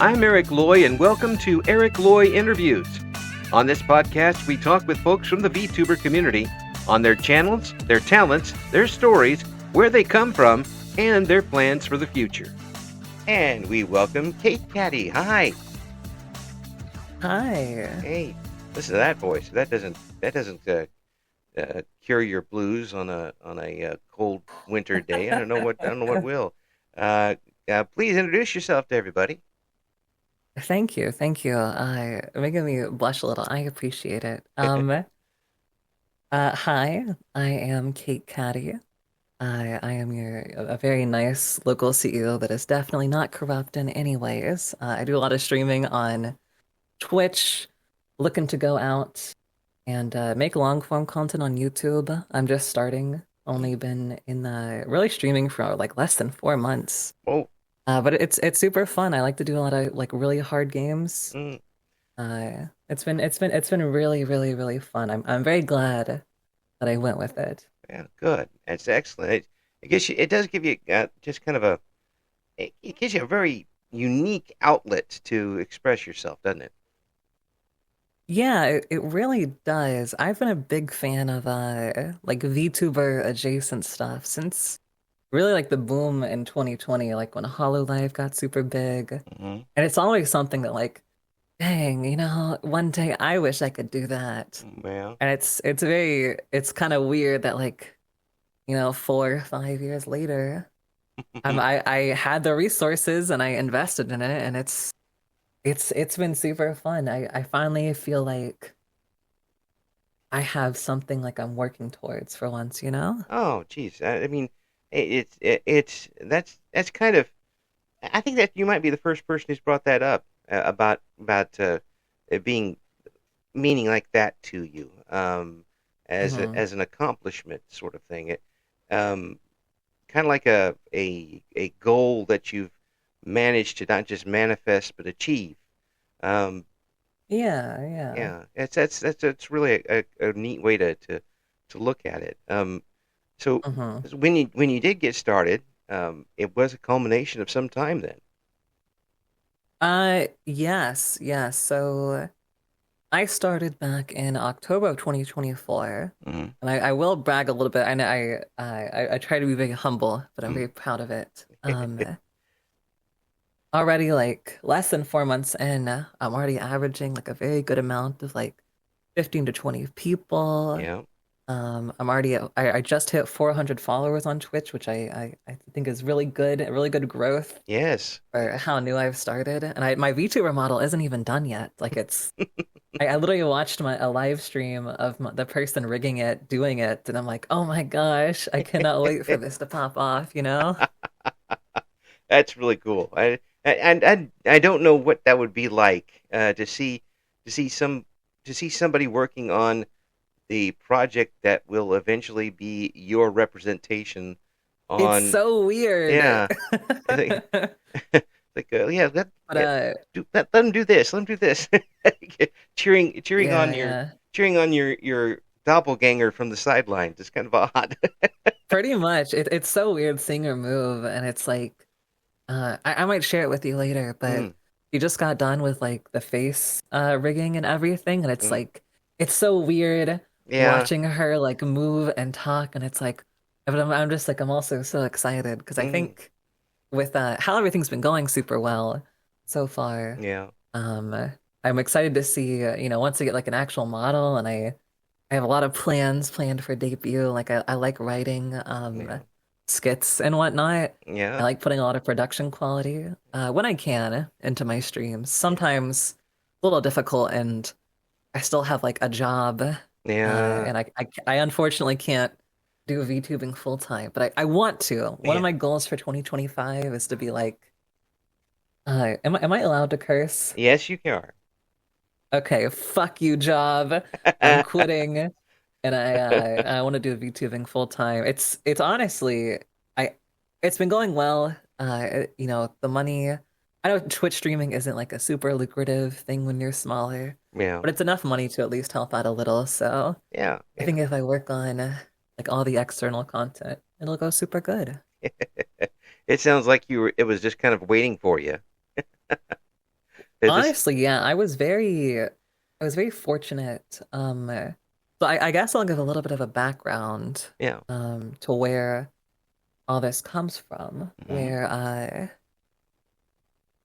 I'm Eric Loy, and welcome to Eric Loy Interviews. On this podcast, we talk with folks from the VTuber community on their channels, their talents, their stories, where they come from, and their plans for the future. And we welcome KaitKatty. Hi. Hi. Hey, listen to that voice. That doesn't cure your blues on a cold winter day. I don't know what will. Please introduce yourself to everybody. Thank you. Thank you. Making me blush a little. I appreciate it. Hi, I am KaitKatty. I am a very nice local CEO that is definitely not corrupt in any ways. I do a lot of streaming on Twitch, looking to go out and make long form content on YouTube. I'm just starting. Only been in really streaming for like less than 4 months. Oh, But it's super fun. I like to do a lot of like really hard games. mm, It's been really, really, really fun. I'm very glad that I went with it. yeah, good. That's excellent. It does give you just kind of it gives you a very unique outlet to express yourself, doesn't it? Yeah, it really does. I've been a big fan of like VTuber adjacent stuff since really like the boom in 2020, like when HoloLive got super big. Hmm. And it's always something that like, dang, one day I wish I could do that. Well, And it's kind of weird that like, 4 or 5 years later, I had the resources and I invested in it, and it's been super fun. I finally feel like I have something like I'm working towards for once, you know? oh, geez. I mean, it's that's kind of. I think that you might be the first person who's brought that up about it being meaning like that to you, Hmm. as an accomplishment sort of thing. Um, Kind of like a goal that you've managed to not just manifest but achieve. Um, Yeah, yeah. yeah, that's really a neat way to look at it. So Hmm. when you did get started, it was a culmination of some time then. Yes, yes. So I started back in October of 2024, Hmm. and I will brag a little bit. I know I try to be very humble, but I'm very proud of it. Already like less than 4 months in, I'm already averaging like a very good amount of like 15 to 20 people. Yeah. I just hit 400 followers on Twitch, which I think is really good growth Yes. for how new I've started. And my VTuber model isn't even done yet. Like I literally watched a live stream of the person rigging it, doing it, and I'm like, oh my gosh, I cannot wait for this to pop off, you know? That's really cool. I don't know what that would be like to see some to see somebody working on the project that will eventually be your representation It's on. so weird. Yeah. It's yeah, But let them do this. Let them do this. Cheering on yeah, yeah. your doppelganger from the sidelines. It's kind of odd. Pretty much. It's so weird seeing her move, and it's like I might share it with you later, but Mm, she just got done with like the face rigging and everything, and it's mm. like it's so weird Yeah. watching her like move and talk, and it's like but I'm just like I'm also so excited because I Mm, think with how everything's been going super well so far, yeah. um I'm excited to see once I get like an actual model, and I have a lot of plans planned for debut. Like I like writing Yeah. skits and whatnot. I Yeah. like putting a lot of production quality when I can into my streams. Sometimes a little difficult, and I still have like a job, Yeah. and I unfortunately can't do VTubing full time, but I want to. One of Yeah. my goals for 2025 is to be like, am I allowed to curse? Yes, you are. Okay, fuck you, job. I'm quitting. And I want to do VTubing full time. It's honestly I it's been going well. The money. I know Twitch streaming isn't like a super lucrative thing when you're smaller, Yeah. but it's enough money to at least help out a little. So Yeah. I Yeah. think if I work on like all the external content, it'll go super good. It sounds like it was just kind of waiting for you. This, Honestly, yeah, I was very fortunate. So I guess I'll give a little bit of a background yeah. to where all this comes from. Hmm. Where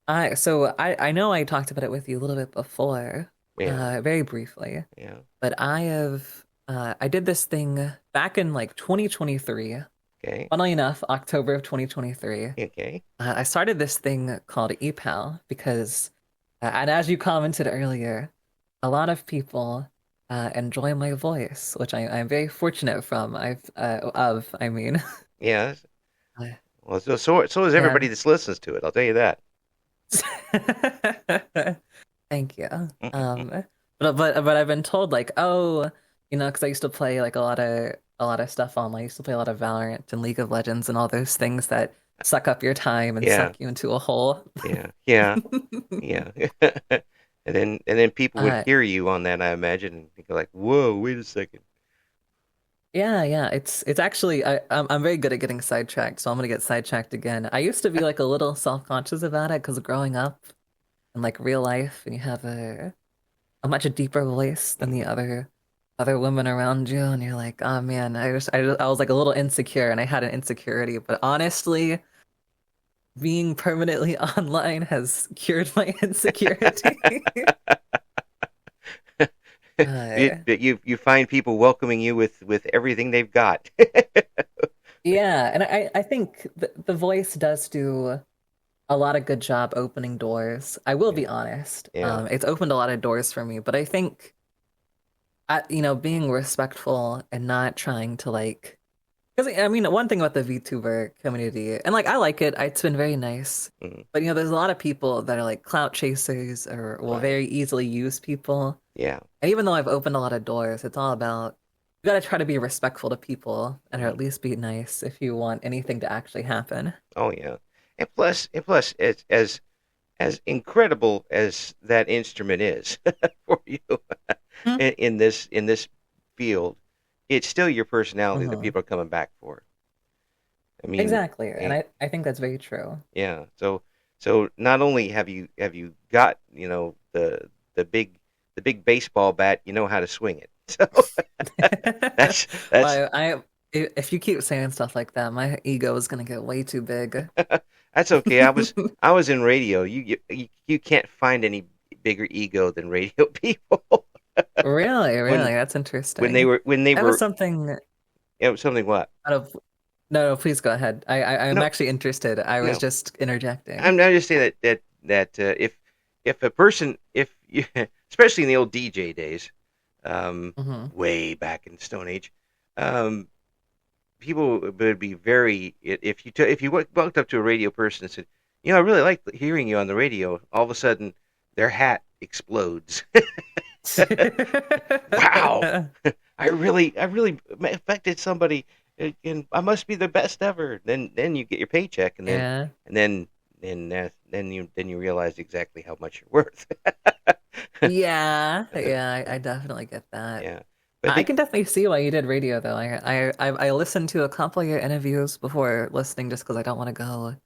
I know I talked about it with you a little bit before, Yeah. very briefly, Yeah. but I did this thing back in like 2023. Okay. Funnily enough, October of 2023. Okay. I started this thing called EPAL because, and as you commented earlier, a lot of people enjoy my voice, which I'm very fortunate from. I mean, Yeah. Uh, Well, so is everybody and that listens to it. I'll tell you that. thank you. But I've been told like, oh, because I used to play like a lot of stuff online. I used to play a lot of Valorant and League of Legends and all those things that suck up your time and Yeah. suck you into a hole. Yeah. Yeah. Yeah. And then people would Uh, hear you on that, I imagine, and think like, "Whoa, wait a second." yeah. It's actually I'm very good at getting sidetracked, so I'm gonna get sidetracked again. I used to be like a little self-conscious about it because growing up in like real life, and you have a much deeper voice than the Mhm. other women around you, and you're like, oh man, I was like a little insecure, and I had an insecurity. But honestly, being permanently online has cured my insecurity. uh, You find people welcoming you with everything they've got. yeah, and I think the voice does do a lot of good job opening doors. I will be Yeah. honest. Yeah. It's opened a lot of doors for me, but I think being respectful and not trying to like, because I mean, one thing about the VTuber community, and like I like it, it's been very nice. Mhm. But there's a lot of people that are like clout chasers or will Right. very easily use people. Yeah. And even though I've opened a lot of doors, it's all about you gotta try to be respectful to people and or Mhm. at least be nice if you want anything to actually happen. Oh yeah. And plus, as incredible as that instrument is for you in this field, it's still your personality that Hmm. people are coming back for. I mean, Exactly. And eh, I think that's very true. yeah. So not only have you got the big baseball bat, you know how to swing it. So that's Well, if you keep saying stuff like that, my ego is gonna get way too big. that's okay. I was in radio. You can't find any bigger ego than radio people. Really, when really, that's when they interesting. were when they That was were something it was something what? out of no, no, please go ahead. I'm No, actually interested. I was no. just interjecting. I'm just saying that if a person if you, especially in the old DJ days, Hmm. way back in Stone Age, um, people would be very if you walked up to a radio person and said, I really like hearing you on the radio. All of a sudden, their hat explodes. Wow, I really affected somebody, and I must be the best ever. Then you get your paycheck, and then Yeah. and then then you realize exactly how much you're worth. Yeah. Yeah, I definitely get that. Yeah, but I they, can definitely see why you did radio though. I listened to a couple of your interviews before listening just because I don't want to go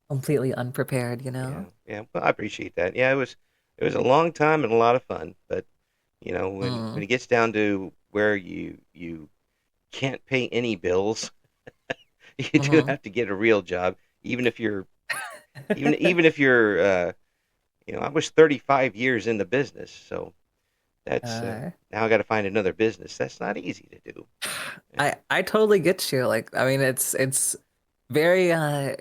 completely unprepared, you yeah, know? yeah. Well, I appreciate that. Yeah, it was a long time and a lot of fun, but when Mm. it gets down to where you can't pay any bills, you do Hmm. have to get a real job, even if you're even if you're I was 35 years in the business, so that's Uh, now I got to find another business. That's not easy to do. Yeah. I totally get you. Like, I mean, it's very a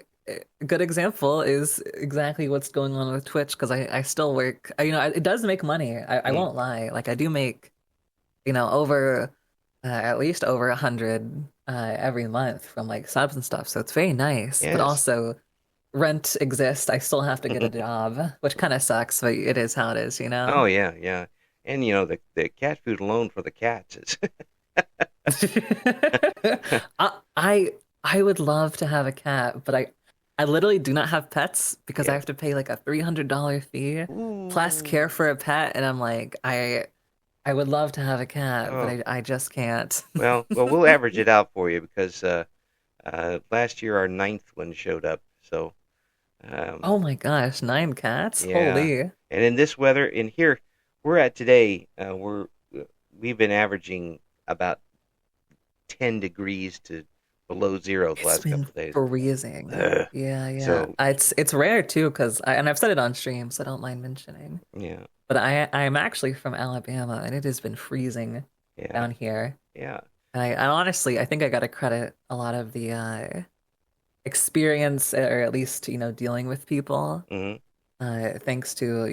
good example is exactly what's going on with Twitch because I still work. It does make money. I Mm, won't lie. Like, I do make over at least over 100 every month from like subs and stuff. So it's very nice. But yes. also, rent exists. I still have to get a job, which kind of sucks, but it is how it is, you know? Oh yeah, yeah. And the cat food alone for the cats is I would love to have a cat, but I literally do not have pets because I yeah. have to pay like a $300 fee plus care Ooh. for a pet, and I'm like, I would love to have a cat, but Oh. I just can't. Well, we'll average it out for you because last year our ninth one showed up. So Um, Oh my gosh, 9 cats? yeah, Holy. and in this weather, in here we're at today, we've been averaging about 10 degrees to below zero the It's last been couple of days. freezing. Ugh. Yeah, yeah. So It's rare too, because and I've said it on stream, so I don't mind mentioning. yeah, But I'm actually from Alabama, and it has been freezing yeah, down here. yeah. I honestly, I think I got to credit a lot of the experience, or at least, dealing with people, Hmm. thanks to,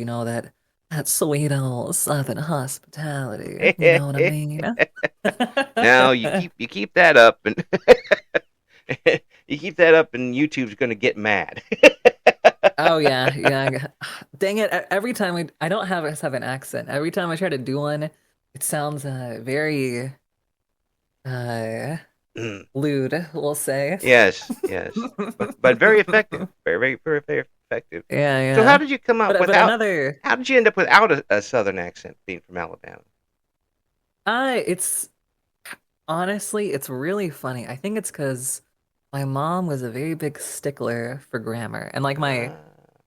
that sweet old Southern hospitality. You know what I mean? Now you keep that up, and you keep that up, and YouTube's going to get mad. Oh yeah, yeah. Dang it! Every time I don't have an accent. Every time I try to do one, it sounds very uh lewd, we'll say. Yes, yes, but very effective, very, very, very, very effective. Yeah, So how yeah. did you come up But without? another, How did you end up without a Southern accent, being from Alabama? it's honestly, it's really funny. I think it's because my mom was a very big stickler for grammar, and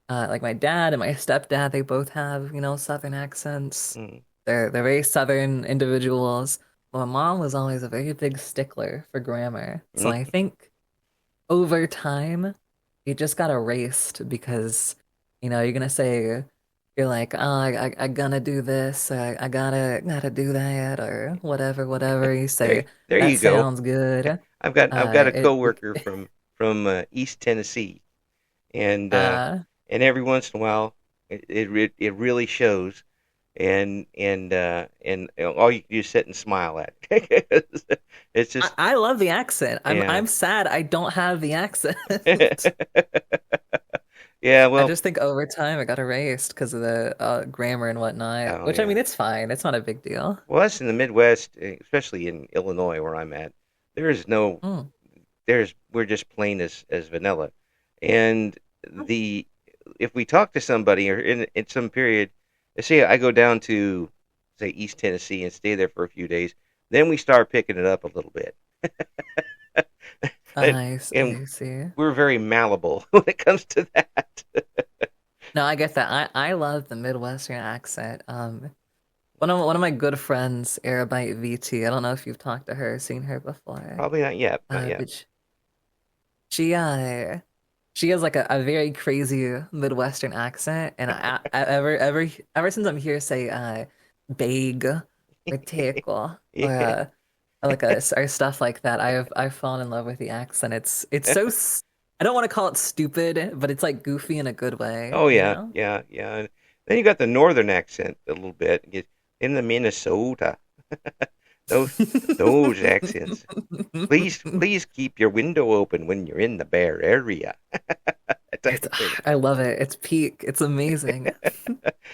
Ah, like my dad and my stepdad, they both have, Southern accents. mm, They're very Southern individuals. My mom was always a very big stickler for grammar. So I mm. think over time, it just got erased because, you're gonna say you're like, oh, I gonna do this, or I gotta do that, or whatever, whatever. You There, say there that you go. sounds good. I've got a It coworker from East Tennessee, and uh, uh and every once in a while, it really shows, and all you can do is sit and smile at it. It's just I love the accent. yeah. I'm sad I don't have the accent. Yeah, I well, just think over time it got erased because of the grammar and whatnot. oh Which I mean, yeah. it's fine. It's not a big deal. Well, us in the Midwest, especially in Illinois where I'm at, there is no Mm. we're just plain as vanilla. And the if we talk to somebody or in some period, let's say I go down to say East Tennessee and stay there for a few days, then we start picking it up a little bit. and, and I see. we're very malleable when it comes to that. No, I get that. I love the Midwestern accent. One of my good friends, Arabite VT. I don't know if you've talked to her, seen her before. Probably not yet, not yet. But she she has like a very crazy Midwestern accent, and ever since I'm here, say bag or tickle Yeah. or like or stuff like that. I've fallen in love with the accent. It's so I don't want to call it stupid, but it's like goofy in a good way, Oh you yeah, know? yeah, yeah. And then you got the northern accent a little bit. In the Minnesota, those those accents. Please keep your window open when you're in the bear area. It's Type of thing. I love it. It's peak. It's amazing.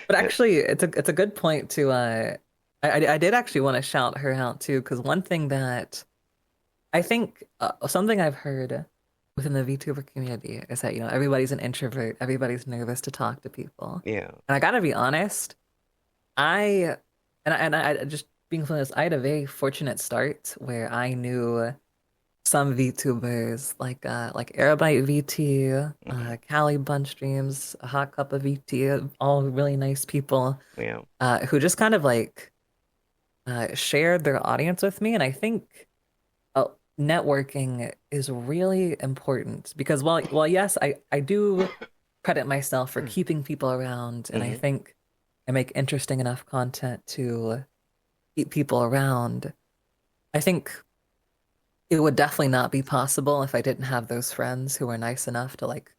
But actually, it's a good point to I did actually want to shout her out too, because one thing that I think something I've heard within the VTuber community is that everybody's an introvert, everybody's nervous to talk to people, Yeah. and I gotta be honest, I and I just being honest, I had a very fortunate start where I knew some VTubers like Airbyte VT, Hmm. Cali Bunch Streams, a Hot Cup of VT, all really nice people Yeah. who just kind of like shared their audience with me, and I think networking is really important because while yes, I do credit myself for keeping people around, and I Hmm. think I make interesting enough content to keep people around. I think it would definitely not be possible if I didn't have those friends who were nice enough to like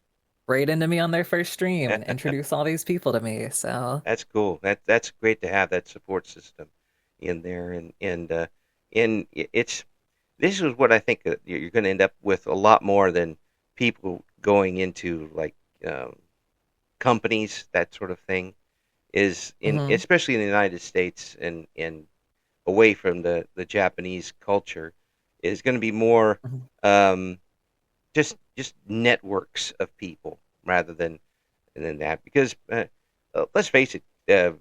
raid into me on their first stream and introduce all these people to me. So, That's cool. That's great to have that support system in there, and it's this is what I think that you're going to end up with a lot more than people going into like um, companies, that sort of thing. Is in mhm, especially in the United States and away from the Japanese culture is going to be more mhm, um, just networks of people rather than that because let's face it, a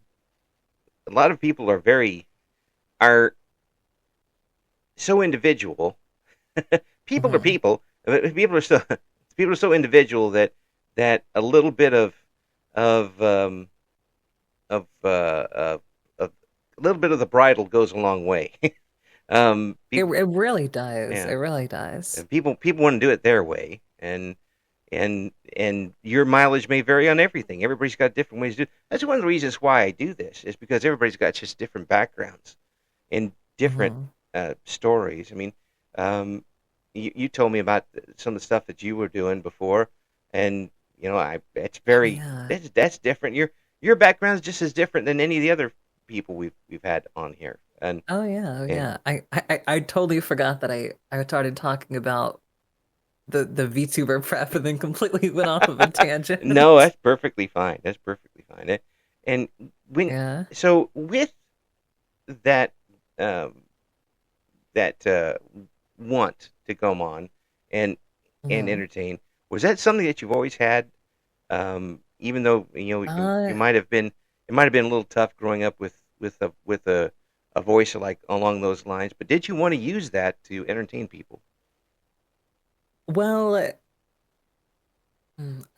lot of people are so individual. People are mhm, people. People are so individual that that a little bit of of of a little bit of the bridle goes a long way. It People, really does. It yeah, really does. and people want to do it their way, and your mileage may vary on everything. Everybody's got different ways to do it. That's one of the reasons why I do this, is because everybody's got just different backgrounds and different Hmm. stories. I mean, you told me about some of the stuff that you were doing before, and it's Oh very yeah. that's different. Your background is just as different than any of the other people we've had on here, Oh yeah. Oh and yeah. I totally forgot that I started talking about the VTuber prep and then completely went off of a no, tangent. that's perfectly fine. That's perfectly fine. And when Yeah. so with that um, that want to come on and Hmm. entertain, was that something that you've always had? Even though you Uh, might have been, it might have been a little tough growing up with a voice like along those lines, but did you want to use that to entertain people? well,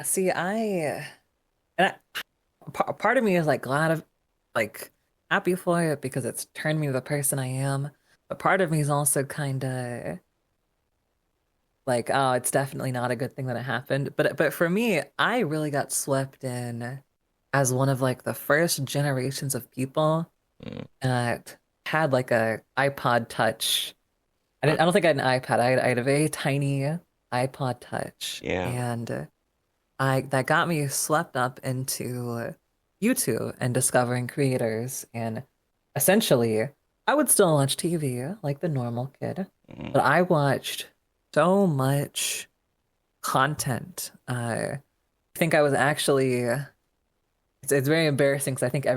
see, and part of me is like glad of, like, happy for it because it's turned me to the person I am. But part of me is also kind of like, oh, it's definitely not a good thing that it happened. But for me, I really got swept in as one of like the first generations of people Mm. that had like a iPod Touch. Uh, I don't think I had an iPad. I had a very tiny iPod Touch, yeah, and I that got me swept up into YouTube and discovering creators. And essentially, I would still watch TV like the normal kid, mm, but I watched so much content. I think I was actually. It's very embarrassing because I think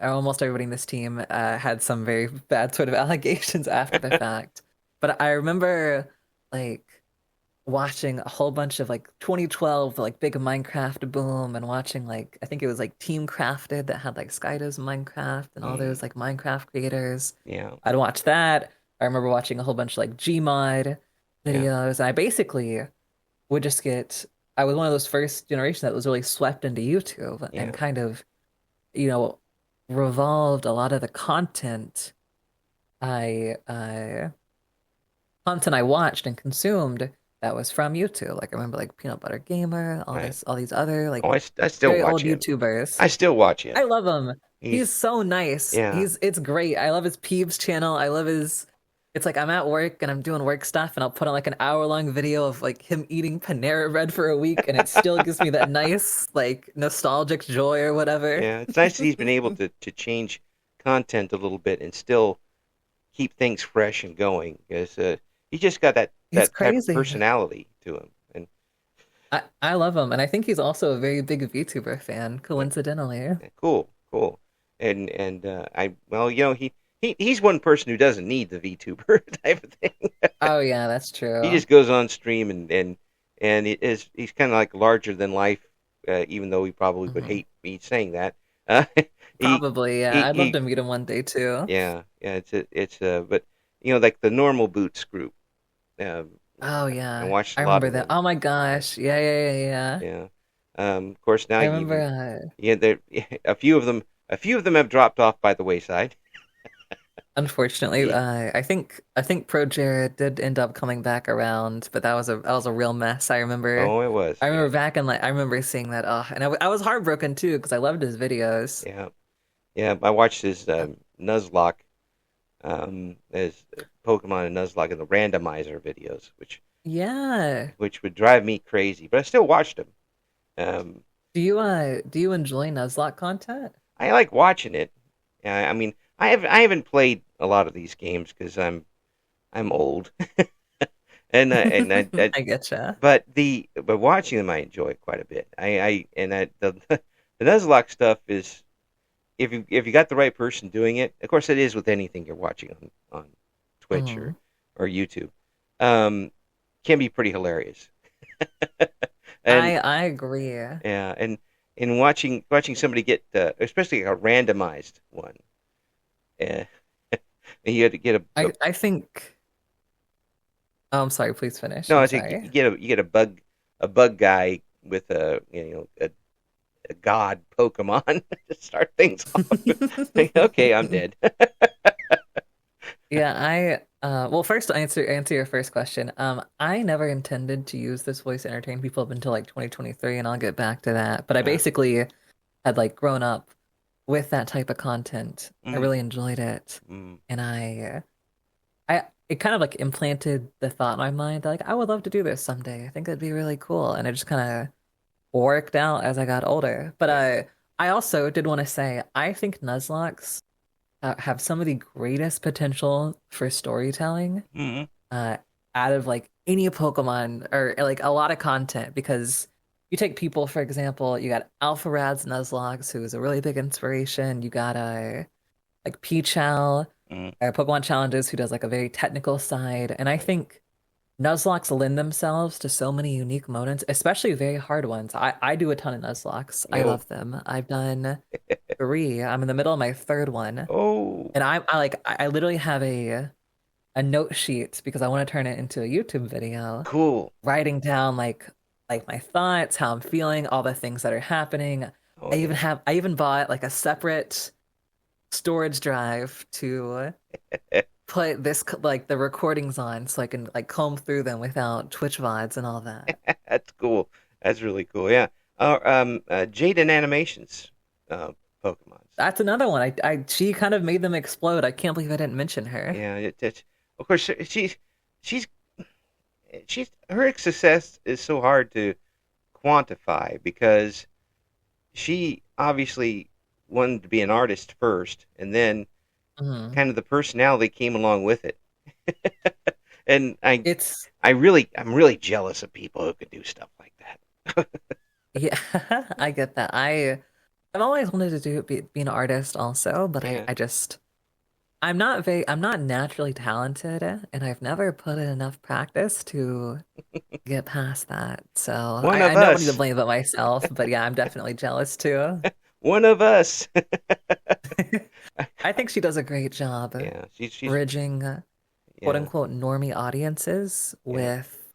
almost everybody in this team, had some very bad sort of allegations after the fact. But I remember like watching a whole bunch of like 2012, like big Minecraft boom, and watching like I think it was like Team Crafted that had like Skydo's Minecraft and all mm, those like Minecraft creators. yeah, I'd watch that. I remember watching a whole bunch of like Gmod yeah, videos. And I basically would just get I was one of those first generation that was really swept into YouTube and yeah, kind of, you know, revolved a lot of the I uh content I watched and consumed that was from YouTube. Like I remember like Peanut Butter Gamer, right. all these other Oh, like I still very old watch him. YouTubers. I still watch him. I love him. He's He's so nice. yeah, It's great. I love his Peeves channel. I love his It's like I'm at work and I'm doing work stuff and I'll put on like an hour-long video of like him eating Panera Bread for a week and it still gives me that nice like nostalgic joy or whatever. yeah. It's nice that he's been able to change content a little bit and still keep things fresh and going because he just got He's that type of crazy. personality to him. And I love him and I think he's also a very big VTuber fan, yeah, coincidentally. yeah, cool, cool. And I well, he's one person who doesn't need the VTuber type of thing. Oh yeah, that's He true. just goes on stream and he's kind of like larger than life, even though he probably would Hmm. hate me saying that. Uh, he, Probably, yeah. I'd love he to meet him one day too. yeah, yeah. But like the normal Boots group. Um, Oh I yeah. watched I a lot remember of that. them. Oh my Yeah, gosh. Yeah. yeah. Of course, now I you remember even yeah, there a few of them have dropped off by the wayside. unfortunately, Yeah. I think Pro Jared did end up coming back around, but that was a real mess. Oh, it was. I Yeah, remember back in like I remember seeing that. Oh, and I was heartbroken too because I loved his videos. yeah, yeah. I watched his Uh, Nuzlocke, as Pokemon and Nuzlocke and the randomizer videos, yeah. which would drive me crazy, but I still watched them. Um, Do you enjoy Nuzlocke content? I like watching it. I mean, I haven't played a lot of these games because I'm old, and I getcha. but watching them I enjoy quite a bit. I and that the Nuzlocke stuff is if you got the right person doing it. Of course, it is with anything you're watching on Twitch Hmm. or YouTube. Um, can be pretty hilarious. And I agree. yeah, and watching somebody get especially a randomized one. Uh, and you had to get I think. Oh, I'm sorry. Please finish. no, I'm I think sorry. you get a bug guy with a god Pokemon to start things off. Okay, I'm dead. Yeah, well, first to answer your first question. I never intended to use this voice to entertain people up until like 2023, and I'll get back to that. But I Uh, basically had like grown up with that type of content. I mm, really enjoyed it, mm, and it kind of like implanted the thought in my mind that like I would love to do this someday. I think it'd be really cool, and it just kind of worked out as I got older. But yeah. I also did want to say I think Nuzlocke have some of the greatest potential for storytelling Mm, uh, out of like any Pokemon or like a lot of content because you take people, for example, you got Alpha Rad's Nuzlocke, who is a really big inspiration. You got like Pichal, mm, Pokemon Challenges, who does like a very technical side. And I right. think Nuzlocks lend themselves to so many unique moments, especially very hard ones. I do a ton of Nuzlocks. I Oh, love them. I've done three. I'm in the middle of my third one. oh, And I literally have a note sheet because I want to turn it into a YouTube video, cool. writing down like my thoughts, how I'm feeling, all the things that are happening. Oh yeah. I even bought like a separate storage drive to put like the recordings on so I can like comb through them without Twitch VODs and all that. That's cool. That's really cool. Yeah. Jaden Animations, uh, Pokemons. That's another one. She kind of made them explode. I can't believe I didn't mention her. Yeah. Of course she's she's her success is so hard to quantify because she obviously wanted to be an artist first, and then Mhm. kind of the personality came along with it. And It's I'm really jealous of people who can do stuff like that. yeah, I get that. I've always wanted to be an artist also, but Yeah. I just I'm not naturally talented and I've never put in enough practice to get past that. So One I of know I need to us. blame it myself, but yeah, I'm definitely jealous too. One of us. I think she does a great job Yeah, she's bridging quote yeah, unquote normie audiences yeah. with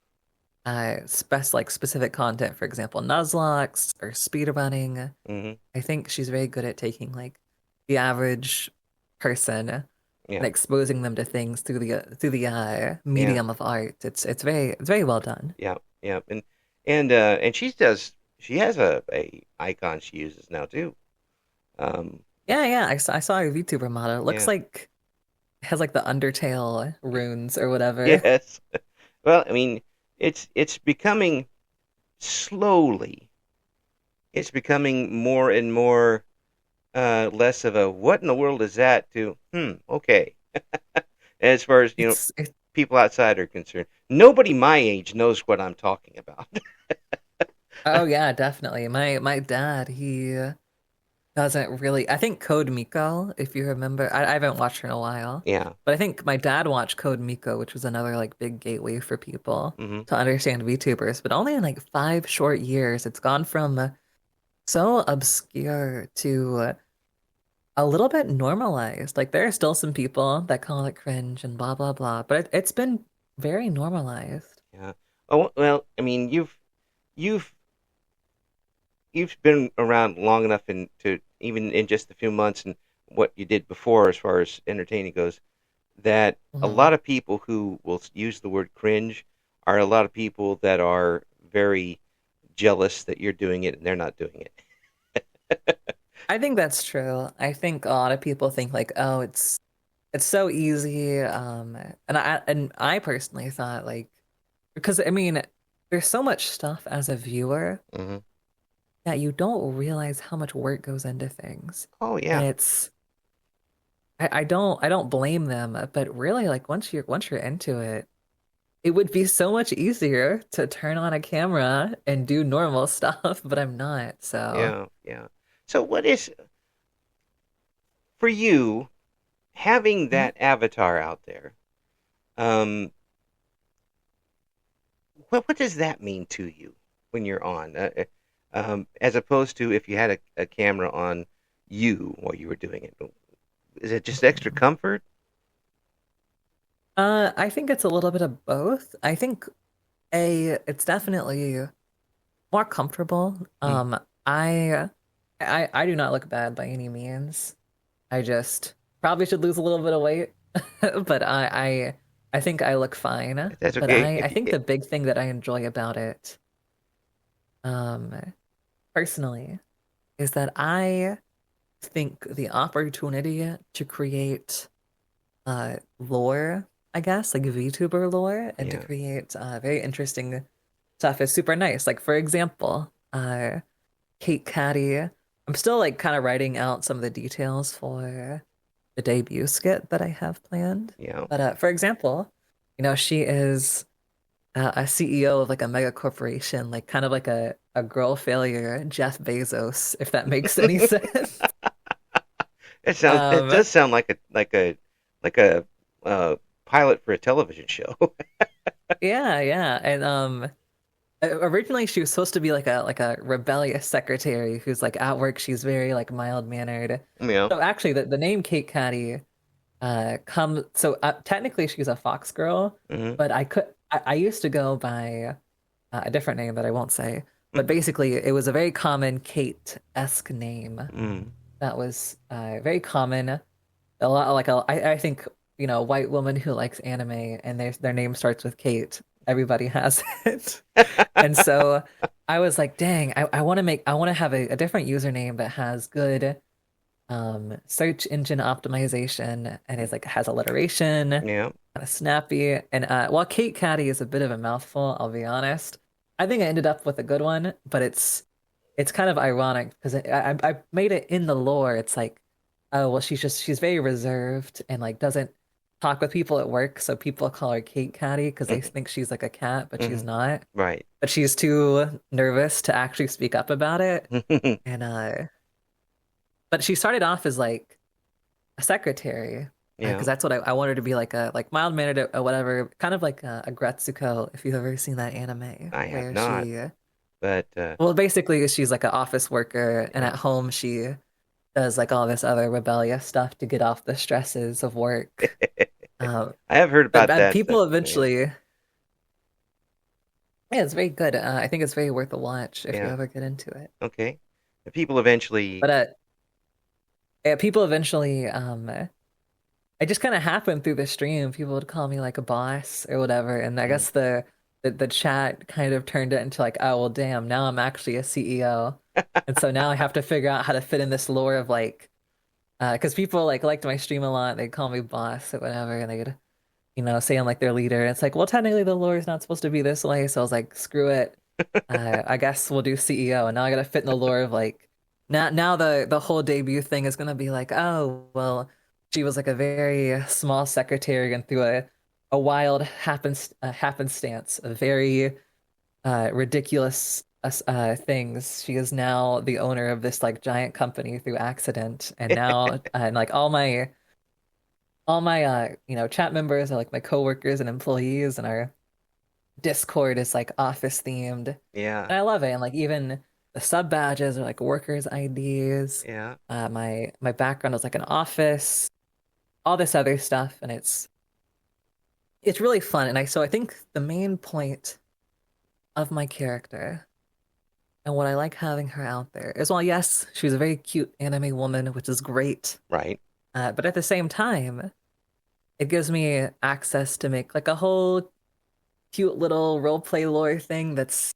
specific content, for example, Nuzlocke or speedrunning. Hmm. I think she's very good at taking like the average person and Yeah. exposing them to things through the Yeah. medium of art. It's very well done. Yeah. Yeah. And she has a icon she uses now too. Um Yeah, yeah. I saw a VTuber model. It looks yeah. like it has like the Undertale runes or whatever. Yes. Well, I mean, it's becoming slowly it's becoming more and more less of a what in the world is that to okay. As far as, It, people outside are concerned. Nobody my age knows what I'm talking about. oh yeah, definitely. My dad, he doesn't really. I think Code Miko, if you remember, I haven't watched her in a while, Yeah. but I think my dad watched Code Miko, which was another like big gateway for people Hmm. to understand VTubers. But only in like 5 short years, it's gone from so obscure to a little bit normalized. Like there are still some people that call it cringe and blah blah blah, but it's been very normalized. Yeah. Oh well, I mean, you've you've been around long enough in to even in just a few months and what you did before as far as entertaining goes, that a Mhm. lot of people who will use the word cringe are a lot of people that are very jealous that you're doing it and they're not doing it. I think that's true. I think a lot of people think like, oh, it's so easy. And I personally thought like because I mean, there's so much stuff as a viewer Hmm. that you don't realize how much work goes into things. Oh And yeah. I don't blame them, but really like once you're into it, it would be so much easier to turn on a camera and do normal stuff, but I'm not. So, Yeah. Yeah. So what is for you having mhm. that avatar out there? Um, what does that mean to you when you're on? As opposed to if you had a camera on you while you were doing it. Is it just extra comfort? I think it's a little bit of both. I think it's definitely more comfortable. Mm. I I do not look bad by any means. I just probably should lose a little bit of weight, but I think I look fine. That's But okay. I If you, think the big thing that I enjoy about it, um, personally, is that I think the opportunity to create lore, I guess, like VTuber lore, and to yeah, create very interesting stuff is super nice. Like for example, KaitKatty. I'm still like kind of writing out some of the details for the debut skit that I have planned. yeah. But for example, she is a CEO of like a mega corporation, like kind of like a girl failure Jeff Bezos, if that makes any sense. It Um, does sound like a uh, pilot for a television show. yeah. And originally she was supposed to be like a rebellious secretary who's like at work she's very like mild-mannered. Yeah. So actually the name KaitKatty come so technically she's a fox girl, Hmm. but I used to go by a different name that I won't say, but basically it was a very common Kate-esque name Mm. that was very common. A lot like I think a white woman who likes anime and their name starts with Kate, everybody has it. And so I was like, dang, I want to have a different username that has good search engine optimization and is like has alliteration, kind Yeah. of snappy. And while KaitKatty is a bit of a mouthful, I'll be honest, I think I ended up with a good one, but it's kind of ironic because I made it in the lore. It's like, oh well, she's very reserved and like doesn't talk with people at work, so people call her KaitKatty because they Hmm. think she's like a cat, but she's Hmm. not. Right. But she's too nervous to actually speak up about it. And but she started off as like a secretary Yeah. because that's what I wanted to be like a like mild-mannered or whatever, kind of like a Gretsuko if you've ever seen that anime I have where not, she but well basically she's like an office worker and yeah. at home she does like all this other rebellious stuff to get off the stresses of work. Um, I have heard but about that. people Yeah. eventually, yeah, it's very good. I think it's very worth a watch if you Yeah. ever get into it. Okay. The people eventually. But yeah, people eventually, it just kind of happened through the stream. People would call me like a boss or whatever, and I Mm. guess the chat kind of turned it into like, oh well, damn, now I'm actually a CEO, and so now I have to figure out how to fit in this lore of like, because people like liked my stream a lot, they'd call me boss or whatever, and they'd say I'm like their leader. And it's like, well, technically the lore is not supposed to be this way, so I was like, screw it. I guess we'll do CEO, and now I gotta fit in the lore of like now the whole debut thing is gonna be like, oh well, she was like a very small secretary and through a wild happenstance of very ridiculous things. She is now the owner of this like giant company through accident, and now and like all my chat members are like my coworkers and employees, and our Discord is like office themed. Yeah. And I love it. And like even the sub badges are like workers' IDs. Yeah. My background is like an office, all this other stuff, and it's really fun. And I think the main point of my character and what I like having her out there is, well, yes, she's a very cute anime woman, which is great. Right. But at the same time, it gives me access to make like a whole cute little role play lore thing that's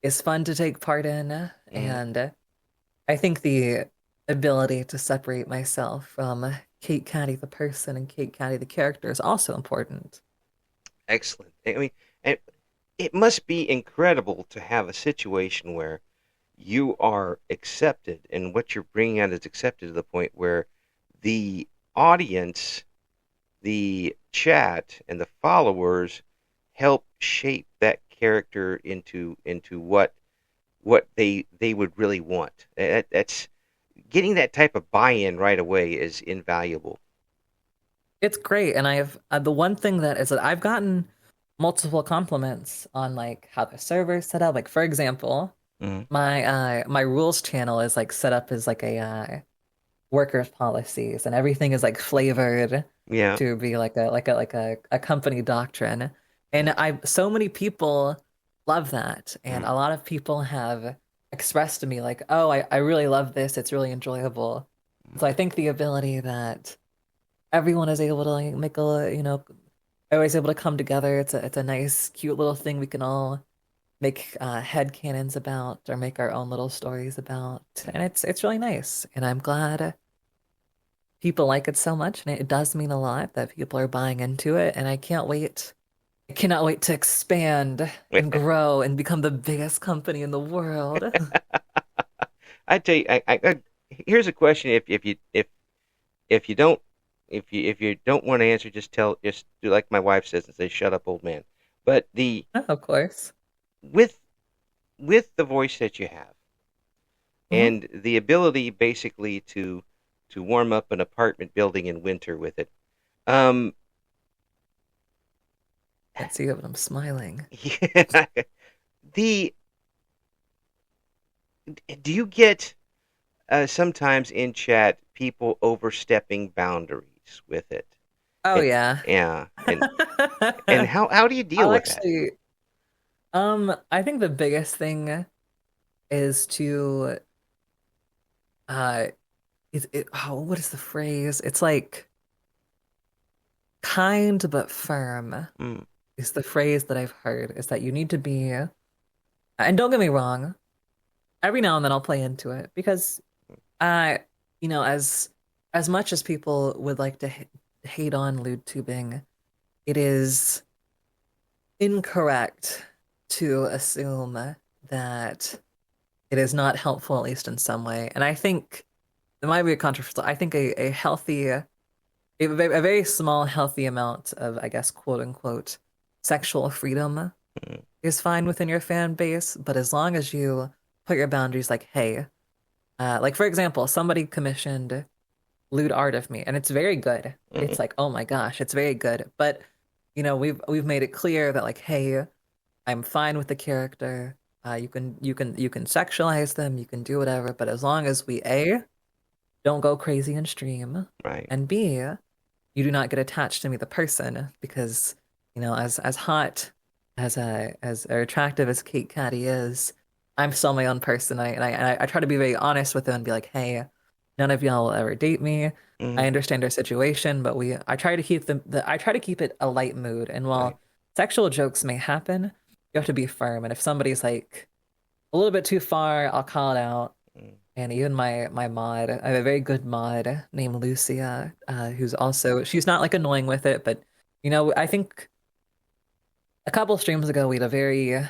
is fun to take part in. Mm. And I think the ability to separate myself from KaitKatty the person and KaitKatty the character is also important. Excellent. I mean, and it must be incredible to have a situation where you are accepted and what you're bringing out is accepted to the point where the audience, the chat, and the followers help shape that character into what they would really want. That's getting that type of buy-in right away is invaluable. It's great, and I've the one thing that is that I've gotten multiple compliments on like how the server's set up. Like for example, Hmm. my rules channel is like set up as like a workers policies, and everything is like flavored Yeah. to be like a company doctrine. And Yeah. I so many people love that. And Mm. a lot of people have expressed to me like, oh, I really love this. It's really enjoyable. So I think the ability that everyone is able to like make a, everybody's able to come together. It's a nice, cute little thing we can all make head canons about or make our own little stories about. And it's really nice. And I'm glad people like it so much. And it does mean a lot that people are buying into it. And I cannot wait to expand and grow and become the biggest company in the world. I tell you, here's a question. If you don't if you don't want to answer, just do like my wife says and say, "Shut up, old man." But the Of course. with the voice that you have Hmm. and the ability basically to warm up an apartment building in winter with it, um, Can't see it, but I'm smiling. yeah, the do you get sometimes in chat people overstepping boundaries with it? Oh And, yeah. yeah, and how do you deal I'll with that? actually, I think the biggest thing is to uh what is the phrase? It's like kind but firm Mm, is the phrase that I've heard, is that you need to be, and don't get me wrong, every now and then I'll play into it because uh as much as people would like to hate on lewd tubing, it is incorrect to assume that it is not helpful, at least in some way. And I think it might be a controversial. I think a healthy, a very small, healthy amount of, I guess, quote unquote, sexual freedom mm, is fine within your fan base. But as long as you put your boundaries, like, hey, like for example, somebody commissioned lewd art of me, and it's very good. mm, It's like, oh my gosh, it's very good. But we've made it clear that like, hey, I'm fine with the character. You can sexualize them, you can do whatever, but as long as we A, don't go crazy in stream, right. and B, you do not get attached to me, the person, because as hot as or attractive as KaitKatty is, I'm still my own person. I try to be very honest with them and be like, hey, none of y'all will ever date me. I Mm, understand our situation, but I try to keep I try to keep it a light mood. And right. while sexual jokes may happen, you have to be firm. And if somebody's like a little bit too far, I'll call it out. Mm, And even my mod, I have a very good mod named Lucia, who's also, she's not like annoying with it, but I think a couple streams ago we had a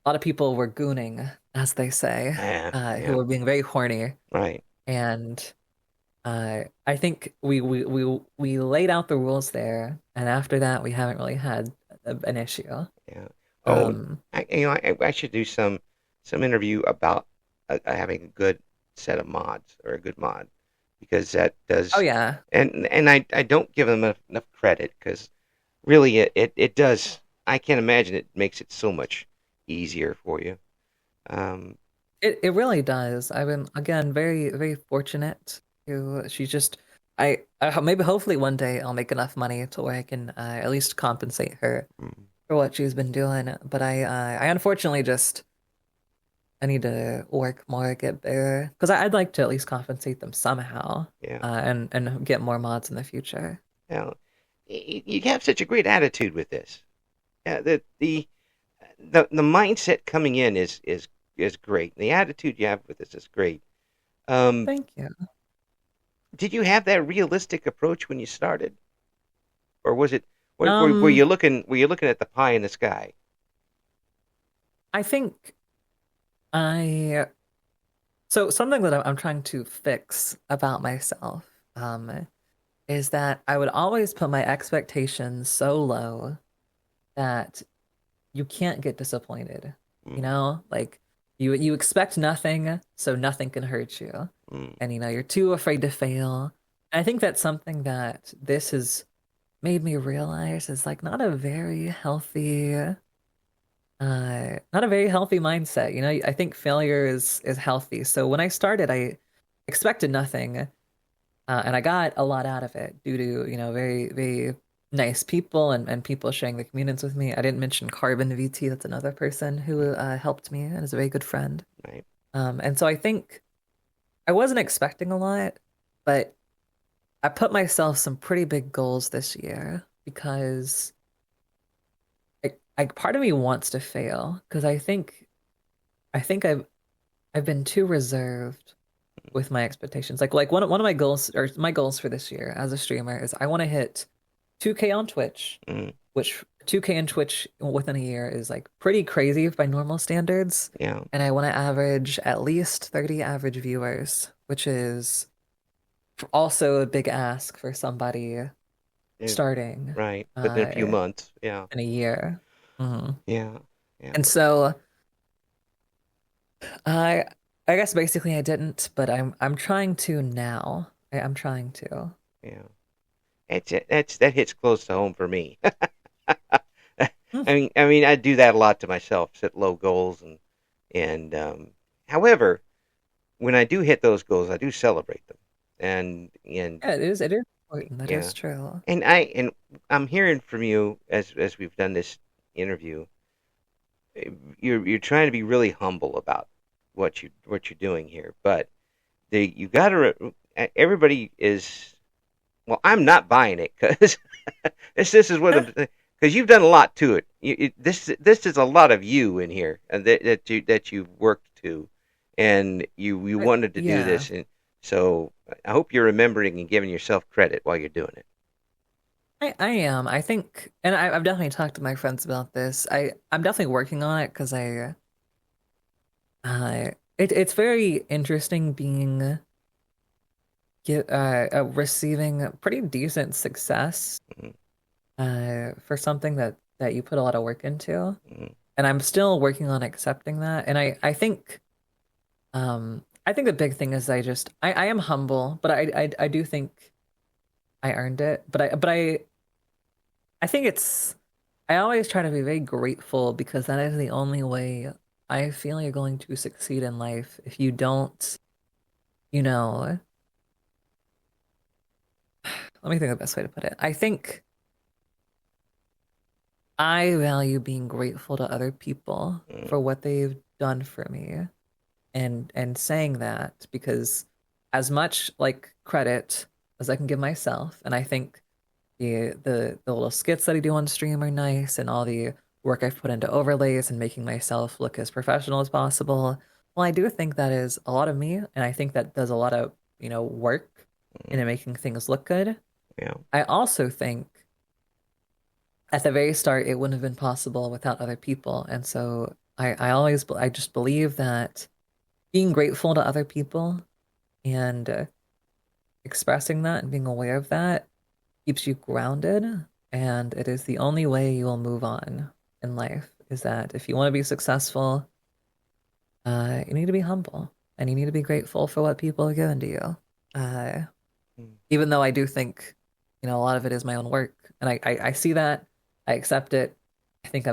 lot of people were gooning, as they say, yeah, who yeah, were being very horny, right. and I think we laid out the rules there, and after that we haven't really had an issue. Yeah. Oh, Um, I should do some interview about having a good set of mods or a good mod because that oh does, yeah, and I don't give them enough credit because really it does. I can't imagine it makes it so much easier for you. Um, it really does. I've been again very very fortunate to. She's just maybe hopefully one day I'll make enough money to where I can at least compensate her mm, for what she's been doing. But I unfortunately just I need to work more, get better, because I'd like to at least compensate them somehow, yeah. and get more mods in the future. Now, you have such a great attitude with this. Yeah, the mindset coming in is great. The attitude you have with this is great. Um, Thank you. did you have that realistic approach when you started, or was it Um, were you looking at the pie in the sky? I think I so something that I'm trying to fix about myself, is that I would always put my expectations so low that you can't get disappointed. Mm, Like you expect nothing, so nothing can hurt you. mm, And you're too afraid to fail. And I think that's something that this has made me realize is like not a very healthy mindset. I think failure is healthy. So when I started, I expected nothing, and I got a lot out of it due to, very, very nice people and people sharing the communities with me. I didn't mention Carbon VT. That's another person who helped me and is a very good friend. Right. And so I think I wasn't expecting a lot, but I put myself some pretty big goals this year because part of me wants to fail because I think I've been too reserved with my expectations. Like one of my goals or my goals for this year as a streamer is I want to hit 2K on Twitch, Mm, which 2K on Twitch within a year is like pretty crazy by normal standards. yeah. And I want to average at least 30 average viewers, which is also a big ask for somebody It, starting right. Within a few months. Yeah. in a year. hmm Yeah. Yeah. And so I I guess basically I didn't, but I'm trying to now. I'm trying to. Yeah. That hits close to home for me. Hmm. I do that a lot to myself, set low goals and however, when I do hit those goals, I do celebrate them. And Yeah, it is important. That yeah. is true. And I'm hearing from you as we've done this interview, you're trying to be really humble about what you're doing here, but you got to everybody is well. I'm not buying it because this is what because you've done a lot to it. This is a lot of you in here, and that you've worked to, and you wanted to do Yeah, this, and so I hope you're remembering and giving yourself credit while you're doing it. I am. I think, and I've definitely talked to my friends about this. I'm definitely working on it because it's very interesting being receiving pretty decent success Mhm, for something that you put a lot of work into. mhm, And I'm still working on accepting that. And I think the big thing is I am humble, but I do think I earned it. I think I always try to be very grateful because that is the only way I feel you're going to succeed in life. If you don't, you know, let me think of the best way to put it. I think I value being grateful to other people mhm, for what they've done for me and saying that because as much like credit as I can give myself, and I think the little skits that I do on stream are nice, and all the work I've put into overlays and making myself look as professional as possible. Well, I do think that is a lot of me, and I think that does a lot of, work mhm. into making things look good. Yeah. I also think at the very start it wouldn't have been possible without other people, and so I just believe that being grateful to other people and expressing that and being aware of that keeps you grounded, and it is the only way you will move on in life. Is that if you want to be successful, you need to be humble and you need to be grateful for what people have given to you. Uh, Mm. Even though I do think, a lot of it is my own work, and I see that, I accept it. I think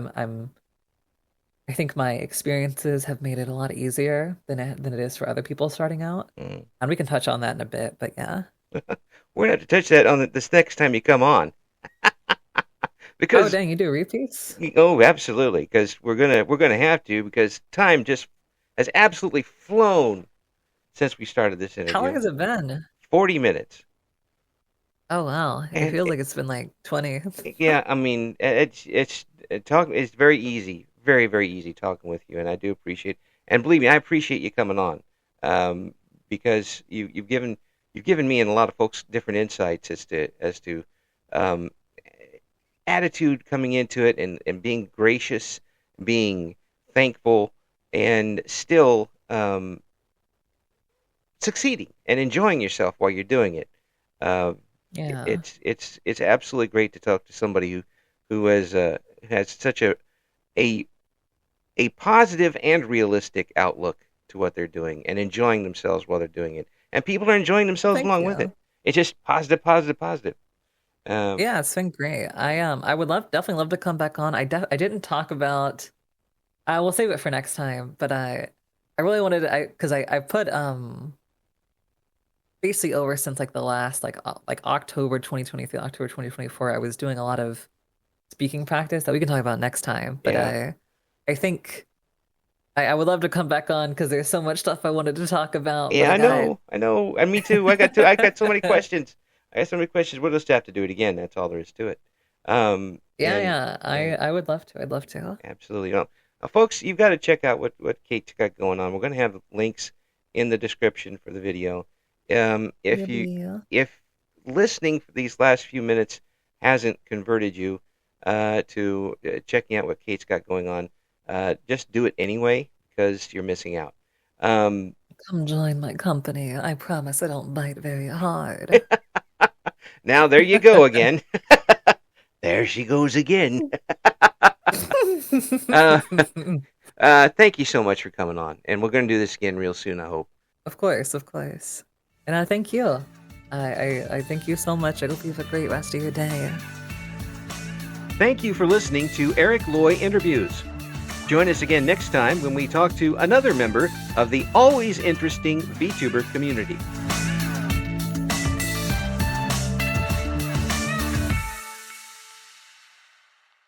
I think my experiences have made it a lot easier than it is for other people starting out, Mm. and we can touch on that in a bit. But yeah. We're gonna have to touch that on this next time you come on Oh, because dang, you do repeats? oh, absolutely, because we're gonna have to because time just has absolutely flown since we started this How long interview. has it been? 40 minutes, Oh wow, it and feels like it's been like 20. yeah, I mean it's very easy, very easy talking with you, and I do appreciate and believe me, I appreciate you coming on because you've given me and a lot of folks different insights as to um, attitude coming into it and being gracious, being thankful, and still succeeding and enjoying yourself while you're doing it. Uh, Yeah. it's absolutely great to talk to somebody who has such a a positive and realistic outlook to what they're doing and enjoying themselves while they're doing it, and people are enjoying themselves Thank along with it. you. It's just positive, positive, positive. Um, Yeah, it's been great. I would definitely love to come back on. I didn't talk about I will save it for next time, but I really wanted to, I because I put basically over since like the last like October 2023, October 2024, I was doing a lot of speaking practice that we can talk about next time. But Yeah. I think I would love to come back on because there's so much stuff I wanted to talk about, but Yeah, I know, and me too. I got so many questions. I got so many questions. We'll just have to do it again. That's all there is to it. Yeah, And yeah. and I would love to. I'd love to. absolutely. Folks, you've got to check out what Kate's got going on. We're going to have links in the description for the video. Yeah, If you yeah. if listening for these last few minutes hasn't converted you to checking out what Kate's got going on, just do it anyway because you're missing out. Um, Come join my company. I promise I don't bite very hard. Now there you go again. There she goes again. Uh, Thank you so much for coming on, and we're going to do this again real soon, I hope. Of course, of course. And I thank you. I thank you so much. I hope you have a great rest of your day. Thank you for listening to Eric Loy Interviews. Join us again next time when we talk to another member of the always interesting VTuber community.